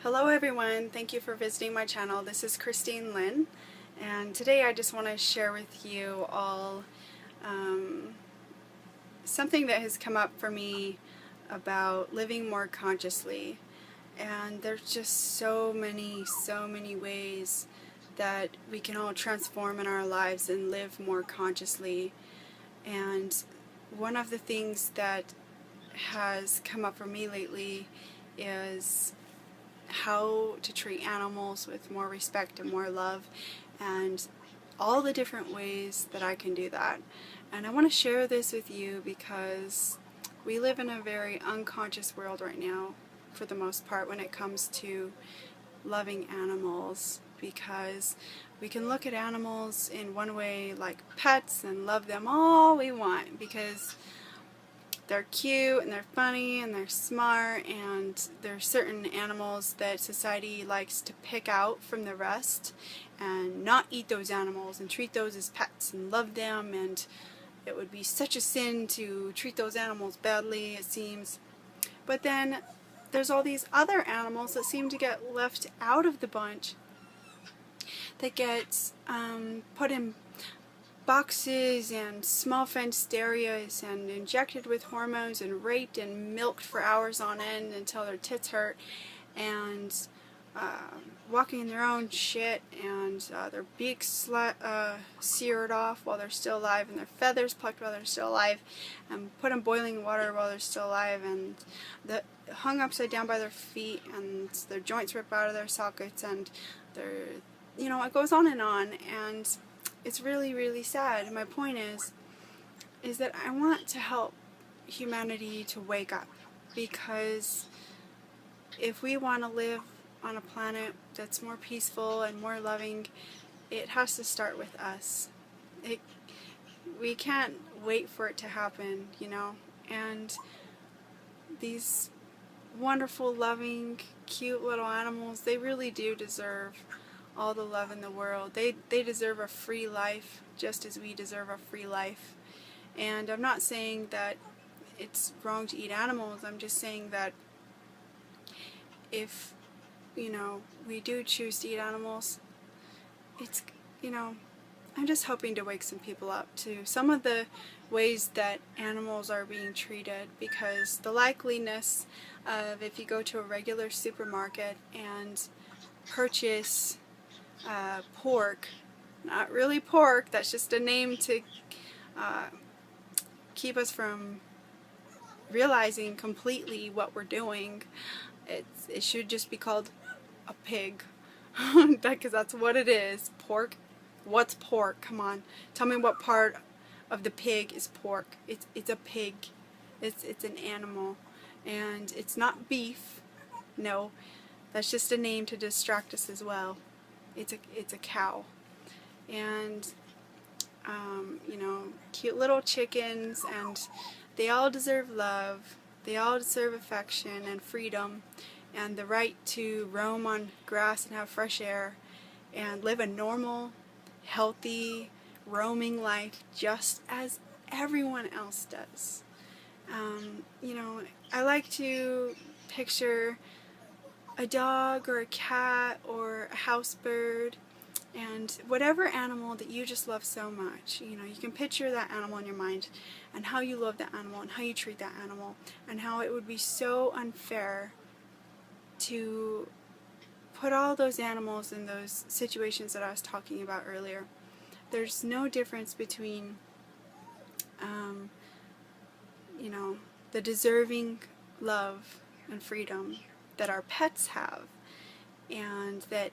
Hello everyone, thank you for visiting my channel. This is Christine Lynn, and today I just want to share with you all something that has come up for me about living more consciously. And there's just so many ways that we can all transform in our lives and live more consciously. And one of the things that has come up for me lately is how to treat animals with more respect and more love, and all the different ways that I can do that. And I want to share this with you because we live in a very unconscious world right now, for the most part, when it comes to loving animals, because we can look at animals in one way like pets and love them all we want because they're cute and they're funny and they're smart, and there are certain animals that society likes to pick out from the rest and not eat those animals and treat those as pets and love them, and it would be such a sin to treat those animals badly, it seems. But then there's all these other animals that seem to get left out of the bunch, that get put in boxes and small fenced areas and injected with hormones and raped and milked for hours on end until their tits hurt, and walking in their own shit, and their beaks seared off while they're still alive, and their feathers plucked while they're still alive, and put in boiling water while they're still alive, and hung upside down by their feet, and their joints ripped out of their sockets, and their, it goes on, and it's really sad. And my point is that I want to help humanity to wake up, because if we want to live on a planet that's more peaceful and more loving, it has to start with us. We can't wait for it to happen, and these wonderful, loving, cute little animals, they really do deserve all the love in the world. They deserve a free life just as we deserve a free life. And I'm not saying that it's wrong to eat animals. I'm just saying that if we do choose to eat animals, it's I'm just hoping to wake some people up to some of the ways that animals are being treated, because the likeliness of, if you go to a regular supermarket and purchase pork, not really pork, that's just a name to keep us from realizing completely what we're doing. It should just be called a pig, because that's what it is. Pork. What's pork? Come on, tell me what part of the pig is pork. It's a pig. It's an animal, and it's not beef. No, that's just a name to distract us as well. It's a cow, and cute little chickens, and they all deserve love. They all deserve affection and freedom, and the right to roam on grass and have fresh air, and live a normal, healthy, roaming life just as everyone else does. I like to picture a dog or a cat or a house bird, and whatever animal that you just love so much. You can picture that animal in your mind, and how you love that animal, and how you treat that animal, and how it would be so unfair to put all those animals in those situations that I was talking about earlier. There's no difference between the deserving love and freedom that our pets have, and that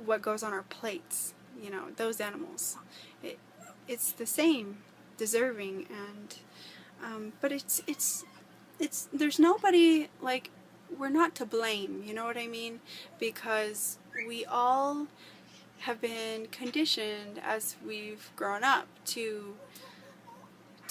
what goes on our plates, those animals. It's the same, deserving, and but it's there's nobody, like, we're not to blame, you know what I mean? Because we all have been conditioned as we've grown up to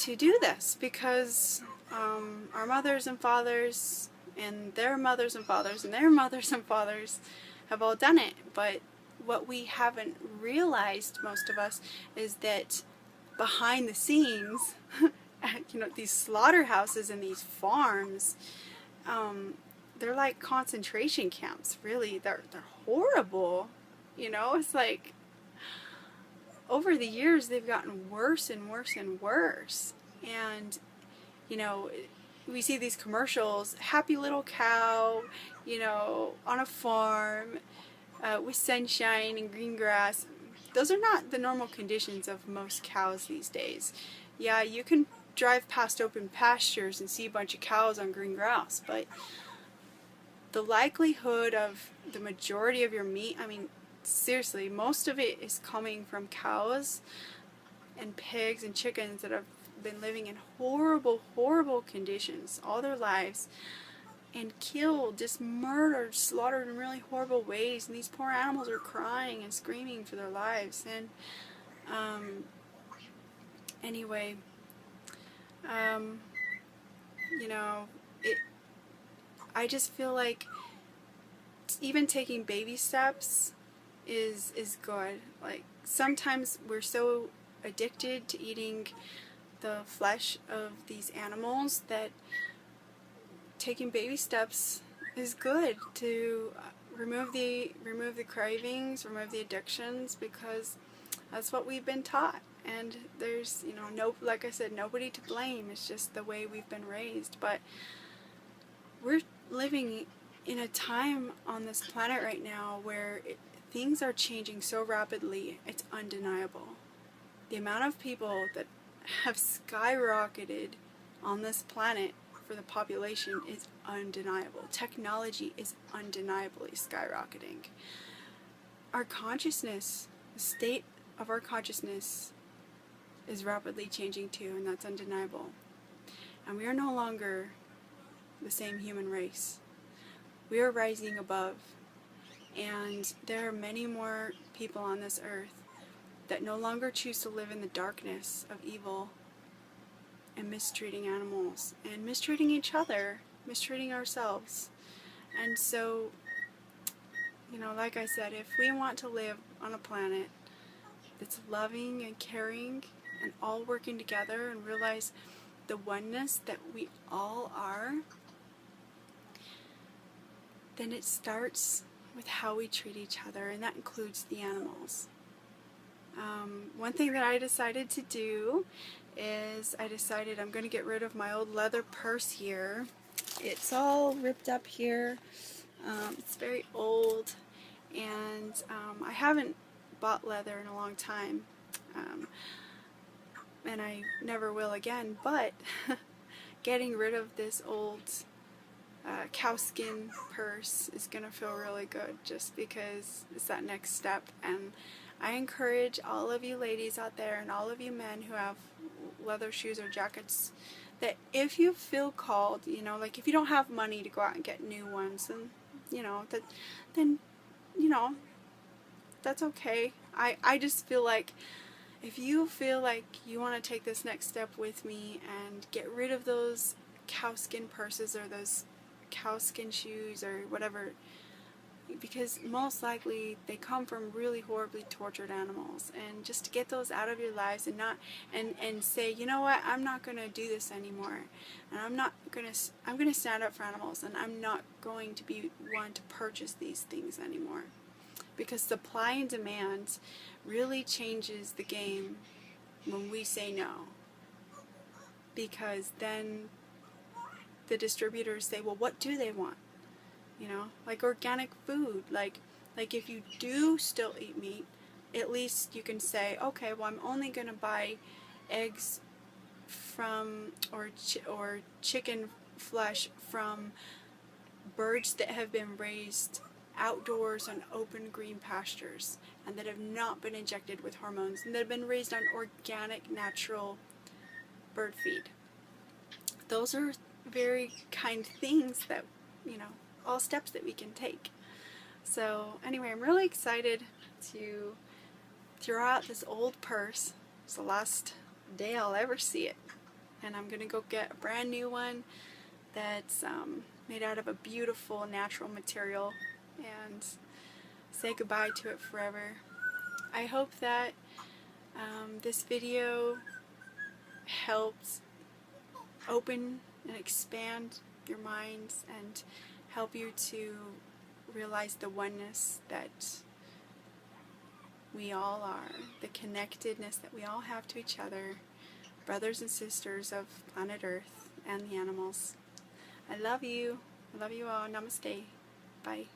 do this, because our mothers and fathers and their mothers and fathers and their mothers and fathers have all done it. But what we haven't realized, most of us, is that behind the scenes at these slaughterhouses and these farms, they're like concentration camps, really. They're horrible. You know, it's like over the years they've gotten worse and worse and worse. And you know, we see these commercials, happy little cow, you know, on a farm with sunshine and green grass. Those are not the normal conditions of most cows these days. Yeah, you can drive past open pastures and see a bunch of cows on green grass, but the likelihood of the majority of your meat, I mean, seriously, most of it is coming from cows and pigs and chickens that have been living in horrible, horrible conditions all their lives, and killed, just murdered, slaughtered in really horrible ways, and these poor animals are crying and screaming for their lives. And anyway, you know, I just feel like even taking baby steps is good. Like, sometimes we're so addicted to eating the flesh of these animals that taking baby steps is good to remove the cravings, remove the addictions, because that's what we've been taught. And there's, you know, like I said, nobody to blame. It's just the way we've been raised. But we're living in a time on this planet right now where things are changing so rapidly, it's undeniable. The amount of people that have skyrocketed on this planet for the population is undeniable. Technology is undeniably skyrocketing. Our consciousness, the state of our consciousness, is rapidly changing too, and that's undeniable. And we are no longer the same human race. We are rising above, and there are many more people on this earth that no longer choose to live in the darkness of evil and mistreating animals and mistreating each other, mistreating ourselves. And so, you know, like I said, if we want to live on a planet that's loving and caring and all working together and realize the oneness that we all are, then it starts with how we treat each other, and that includes the animals. One thing that I decided to do is I'm going to get rid of my old leather purse here. It's all ripped up here. It's very old, and I haven't bought leather in a long time, and I never will again, but getting rid of this old cowskin purse is going to feel really good, just because it's that next step. And I encourage all of you ladies out there and all of you men who have leather shoes or jackets that if you feel called, you know, like if you don't have money to go out and get new ones, and you know, then you know, that's okay. I just feel like if you feel like you want to take this next step with me and get rid of those cowskin purses or those cowskin shoes or whatever, because most likely they come from really horribly tortured animals, and just to get those out of your lives and not and say, you know what, I'm not going to do this anymore, and I'm going to stand up for animals, and I'm not going to be one to purchase these things anymore, because supply and demand really changes the game when we say no, because then the distributors say, well, what do they want? You know, like organic food, like if you do still eat meat, at least you can say, okay, well, I'm only going to buy eggs from or chicken flesh from birds that have been raised outdoors on open green pastures and that have not been injected with hormones, and that have been raised on organic, natural bird feed. Those are very kind things that, you know, all steps that we can take. So anyway, I'm really excited to throw out this old purse. It's the last day I'll ever see it, and I'm gonna go get a brand new one that's made out of a beautiful natural material and say goodbye to it forever. I hope that this video helps open and expand your minds and help you to realize the oneness that we all are, the connectedness that we all have to each other, brothers and sisters of planet Earth and the animals. I love you. I love you all. Namaste. Bye.